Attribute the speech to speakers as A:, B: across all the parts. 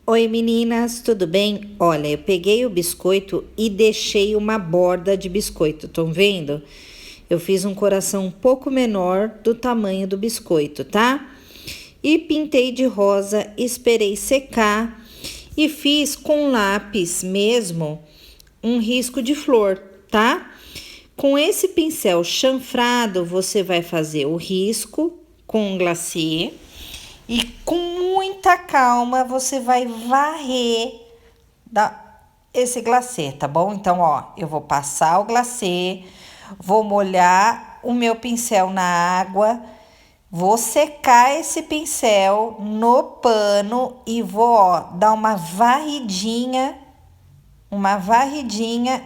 A: Oi meninas, tudo bem? Olha, eu peguei o biscoito e deixei uma borda de biscoito, estão vendo? Eu fiz um coração um pouco menor do tamanho do biscoito, tá? E pintei de rosa, esperei secar e fiz com lápis mesmo um risco de flor, tá? Com esse pincel chanfrado, você vai fazer o risco com um glacê. E com muita calma você vai varrer esse glacê, tá bom? Então, ó, eu vou passar o glacê, vou molhar o meu pincel na água, vou secar esse pincel no pano e vou, ó, dar uma varridinha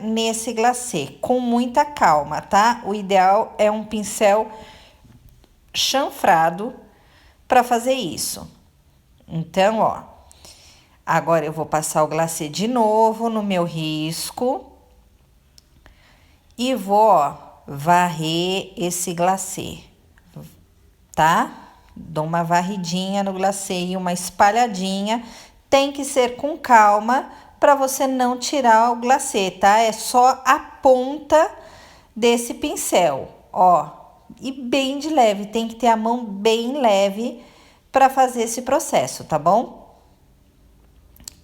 A: nesse glacê, com muita calma, tá? O ideal é um pincel chanfrado para fazer isso. Então, ó, agora eu vou passar o glacê de novo no meu risco e vou, ó, varrer esse glacê, tá? Dou uma varridinha no glacê e uma espalhadinha. Tem que ser com calma para você não tirar o glacê, tá? É só a ponta desse pincel, ó. E bem de leve, tem que ter a mão bem leve para fazer esse processo, tá bom?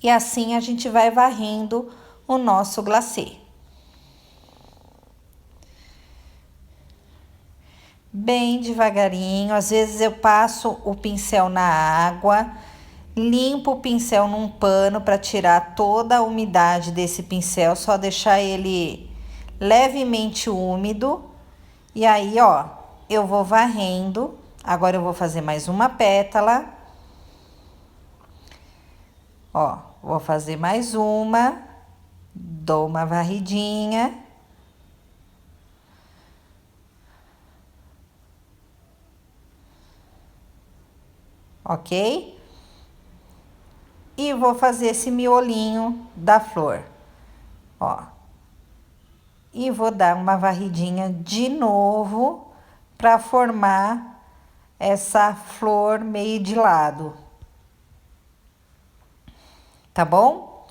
A: E assim a gente vai varrendo o nosso glacê. Bem devagarinho, às vezes eu passo o pincel na água, limpo o pincel num pano para tirar toda a umidade desse pincel, só deixar ele levemente úmido. E aí, ó, eu vou varrendo. Agora eu vou fazer mais uma pétala. Ó, vou fazer mais uma, dou uma varridinha. Ok? E vou fazer esse miolinho da flor, ó. E vou dar uma varridinha de novo para formar essa flor meio de lado. Tá bom?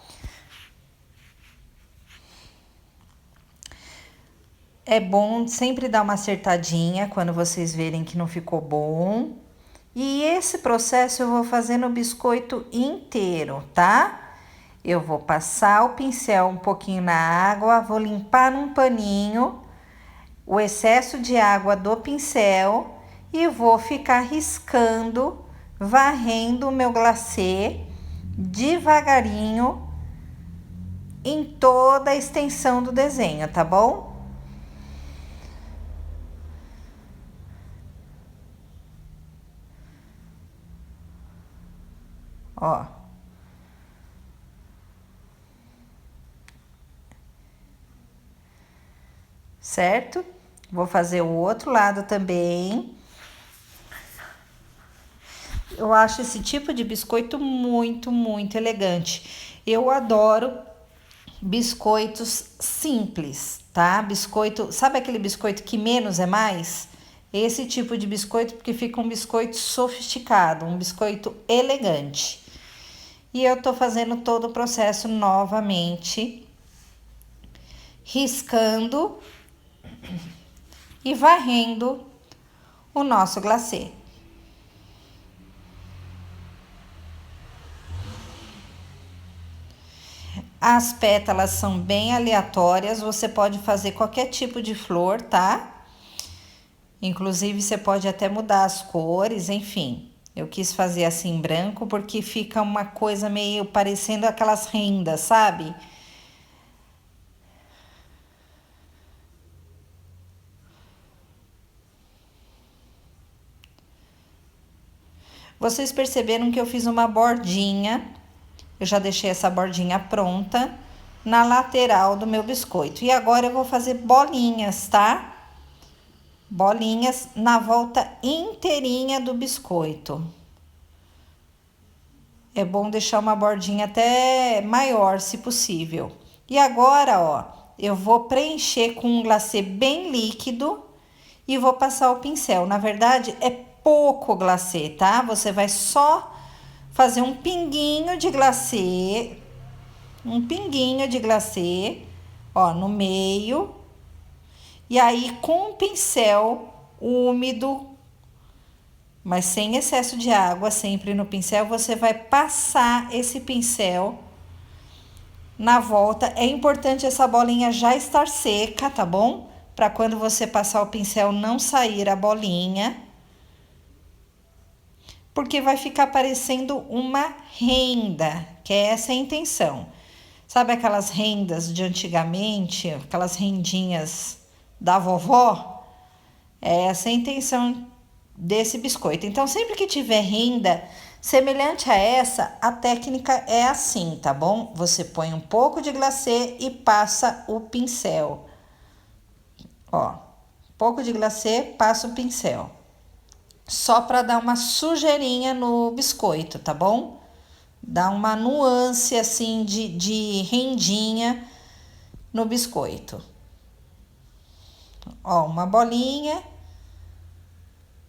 A: É bom sempre dar uma acertadinha quando vocês verem que não ficou bom. E esse processo eu vou fazer no biscoito inteiro, tá? Eu vou passar o pincel um pouquinho na água, vou limpar num paninho o excesso de água do pincel e vou ficar riscando, varrendo o meu glacê devagarinho em toda a extensão do desenho, tá bom? Ó. Certo? Vou fazer o outro lado também. Eu acho esse tipo de biscoito muito elegante. Eu adoro biscoitos simples, tá? Biscoito, sabe aquele biscoito que menos é mais? Esse tipo de biscoito, porque fica um biscoito sofisticado, um biscoito elegante. E eu tô fazendo todo o processo novamente, riscando e varrendo o nosso glacê. As pétalas são bem aleatórias, você pode fazer qualquer tipo de flor, tá? Inclusive, você pode até mudar as cores, enfim. Eu quis fazer assim branco porque fica uma coisa meio parecendo aquelas rendas, sabe? Vocês perceberam que eu fiz uma bordinha, eu já deixei essa bordinha pronta na lateral do meu biscoito. E agora eu vou fazer bolinhas, tá? Bolinhas na volta inteirinha do biscoito. É bom deixar uma bordinha até maior, se possível. E agora, ó, eu vou preencher com um glacê bem líquido e vou passar o pincel. Na verdade, é pouco glacê, tá? Você vai só fazer um pinguinho de glacê, ó, no meio. E aí, com um pincel úmido, mas sem excesso de água, sempre no pincel, você vai passar esse pincel na volta. É importante essa bolinha já estar seca, tá bom? Para quando você passar o pincel não sair a bolinha. Porque vai ficar parecendo uma renda, que é essa a intenção. Sabe aquelas rendas de antigamente, aquelas rendinhas da vovó? É essa a intenção desse biscoito. Então, sempre que tiver renda semelhante a essa, a técnica é assim, tá bom? Você põe um pouco de glacê e passa o pincel. Ó, pouco de glacê, passa o pincel. Só para dar uma sujeirinha no biscoito, tá bom? Dá uma nuance assim de rendinha no biscoito. Ó, uma bolinha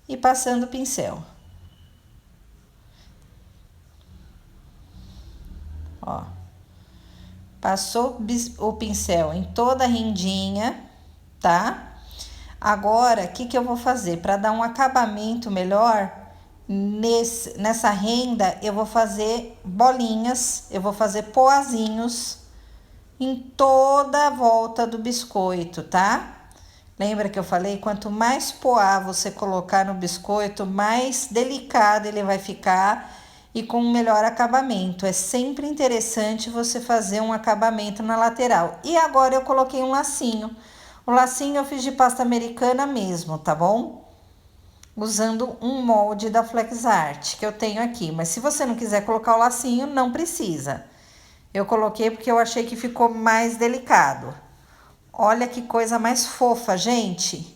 A: e passando o pincel. Ó, passou o pincel em toda a rendinha, tá? Agora, o que eu vou fazer? Para dar um acabamento melhor nessa renda, eu vou fazer bolinhas, eu vou fazer poazinhos em toda a volta do biscoito, tá? Lembra que eu falei? Quanto mais poá você colocar no biscoito, mais delicado ele vai ficar e com um melhor acabamento. É sempre interessante você fazer um acabamento na lateral. E agora eu coloquei um lacinho. O lacinho eu fiz de pasta americana mesmo, tá bom? Usando um molde da Flex Art que eu tenho aqui. Mas se você não quiser colocar o lacinho, não precisa. Eu coloquei porque eu achei que ficou mais delicado. Olha que coisa mais fofa, gente.